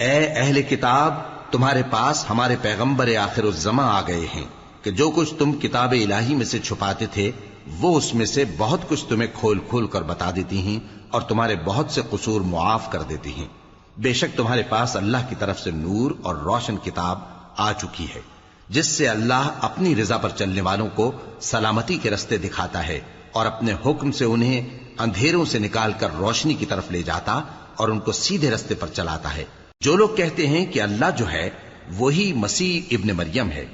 اے اہل کتاب، تمہارے پاس ہمارے پیغمبر آخر الزماں آ گئے ہیں کہ جو کچھ تم کتاب الہی میں سے چھپاتے تھے وہ اس میں سے بہت کچھ تمہیں کھول کھول کر بتا دیتی ہیں اور تمہارے بہت سے قصور معاف کر دیتی ہیں۔ بے شک تمہارے پاس اللہ کی طرف سے نور اور روشن کتاب آ چکی ہے، جس سے اللہ اپنی رضا پر چلنے والوں کو سلامتی کے رستے دکھاتا ہے اور اپنے حکم سے انہیں اندھیروں سے نکال کر روشنی کی طرف لے جاتا اور ان کو سیدھے رستے پر چلاتا ہے۔ جو لوگ کہتے ہیں کہ اللہ جو ہے وہی مسیح ابن مریم ہے،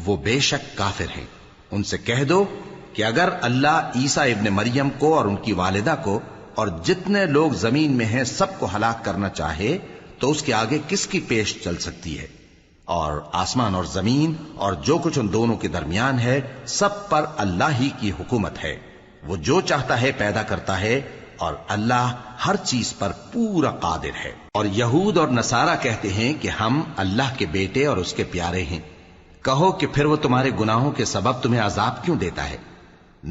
وہ بے شک کافر ہیں۔ ان سے کہہ دو کہ اگر اللہ عیسیٰ ابن مریم کو اور ان کی والدہ کو اور جتنے لوگ زمین میں ہیں سب کو ہلاک کرنا چاہے تو اس کے آگے کس کی پیش چل سکتی ہے؟ اور آسمان اور زمین اور جو کچھ ان دونوں کے درمیان ہے سب پر اللہ ہی کی حکومت ہے۔ وہ جو چاہتا ہے پیدا کرتا ہے اور اللہ ہر چیز پر پورا قادر ہے۔ اور یہود اور نصارہ کہتے ہیں کہ ہم اللہ کے بیٹے اور اس کے پیارے ہیں۔ کہو کہ پھر وہ تمہارے گناہوں کے سبب تمہیں عذاب کیوں دیتا ہے؟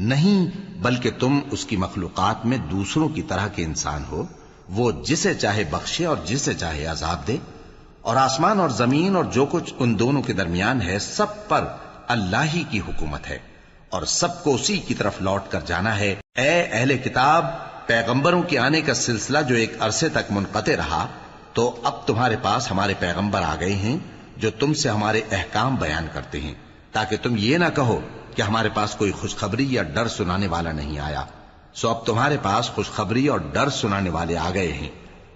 نہیں، بلکہ تم اس کی مخلوقات میں دوسروں کی طرح کے انسان ہو، وہ جسے چاہے بخشے اور جسے چاہے عذاب دے۔ اور آسمان اور زمین اور جو کچھ ان دونوں کے درمیان ہے سب پر اللہ ہی کی حکومت ہے اور سب کو اسی کی طرف لوٹ کر جانا ہے۔ اے اہل کتاب، پیغمبروں کے آنے کا سلسلہ جو ایک عرصے تک منقطع رہا، تو اب تمہارے پاس ہمارے پیغمبر آ گئے ہیں جو تم سے ہمارے احکام بیان کرتے ہیں، تاکہ تم یہ نہ کہو کہ ہمارے پاس کوئی خوشخبری یا ڈر سنانے والا نہیں آیا۔ سو اب تمہارے پاس خوشخبری اور ڈر سنانے والے آ گئے ہیں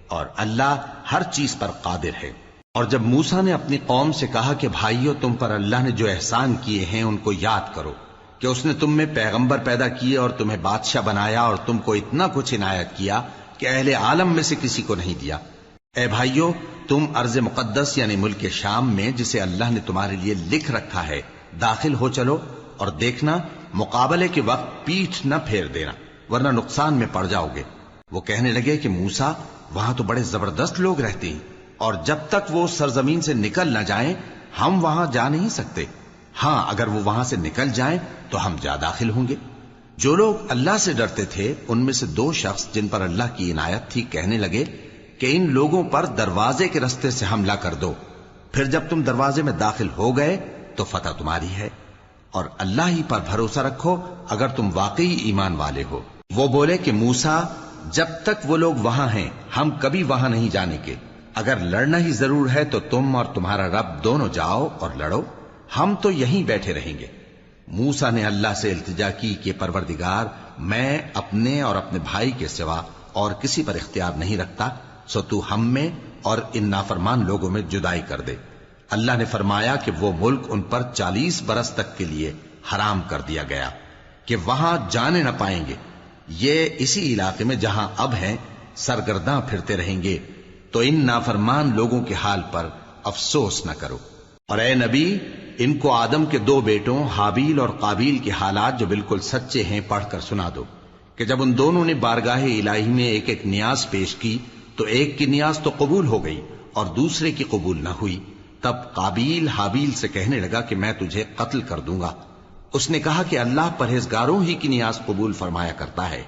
اور اللہ ہر چیز پر قادر ہے۔ اور جب موسیٰ نے اپنی قوم سے کہا کہ بھائیو، تم پر اللہ نے جو احسان کیے ہیں ان کو یاد کرو، کہ اس نے تم میں پیغمبر پیدا کیے اور تمہیں بادشاہ بنایا اور تم کو اتنا کچھ عنایت کیا کہ اہل عالم میں سے کسی کو نہیں دیا۔ اے بھائیو، تم ارض مقدس یعنی ملک شام میں جسے اللہ نے تمہارے لیے لکھ رکھا ہے داخل ہو چلو، اور دیکھنا مقابلے کے وقت پیٹھ نہ پھیر دینا ورنہ نقصان میں پڑ جاؤ گے۔ وہ کہنے لگے کہ موسیٰ، وہاں تو بڑے زبردست لوگ رہتے ہیں اور جب تک وہ سرزمین سے نکل نہ جائیں ہم وہاں جا نہیں سکتے۔ ہاں، اگر وہ وہاں سے نکل جائیں تو ہم جا داخل ہوں گے۔ جو لوگ اللہ سے ڈرتے تھے ان میں سے دو شخص جن پر اللہ کی عنایت تھی کہنے لگے کہ ان لوگوں پر دروازے کے رستے سے حملہ کر دو، پھر جب تم دروازے میں داخل ہو گئے تو فتح تمہاری ہے، اور اللہ ہی پر بھروسہ رکھو اگر تم واقعی ایمان والے ہو۔ وہ بولے کہ موسیٰ، جب تک وہ لوگ وہاں ہیں ہم کبھی وہاں نہیں جانے کے، اگر لڑنا ہی ضرور ہے تو تم اور تمہارا رب دونوں جاؤ اور لڑو، ہم تو یہیں بیٹھے رہیں گے۔ موسیٰ نے اللہ سے التجا کی کہ پروردگار، میں اپنے اور اپنے بھائی کے سوا اور کسی پر اختیار نہیں رکھتا، سو تو ہم میں اور ان نافرمان لوگوں میں جدائی کر دے۔ اللہ نے فرمایا کہ وہ ملک ان پر 40 برس تک کے لیے حرام کر دیا گیا کہ وہاں جانے نہ پائیں گے۔ یہ اسی علاقے میں جہاں اب ہیں سرگرداں پھرتے رہیں گے، تو ان نافرمان لوگوں کے حال پر افسوس نہ کرو۔ اور اے نبی، ان کو آدم کے 2 بیٹوں حابیل اور قابیل کے حالات جو بالکل سچے ہیں پڑھ کر سنا دو کہ جب ان دونوں نے بارگاہ الہی میں ایک ایک نیاز پیش کی تو ایک کی نیاز تو قبول ہو گئی اور دوسرے کی قبول نہ ہوئی۔ تب قابیل حابیل سے کہنے لگا کہ میں تجھے قتل کر دوں گا۔ اس نے کہا کہ اللہ پرہیزگاروں ہی کی نیاز قبول فرمایا کرتا ہے۔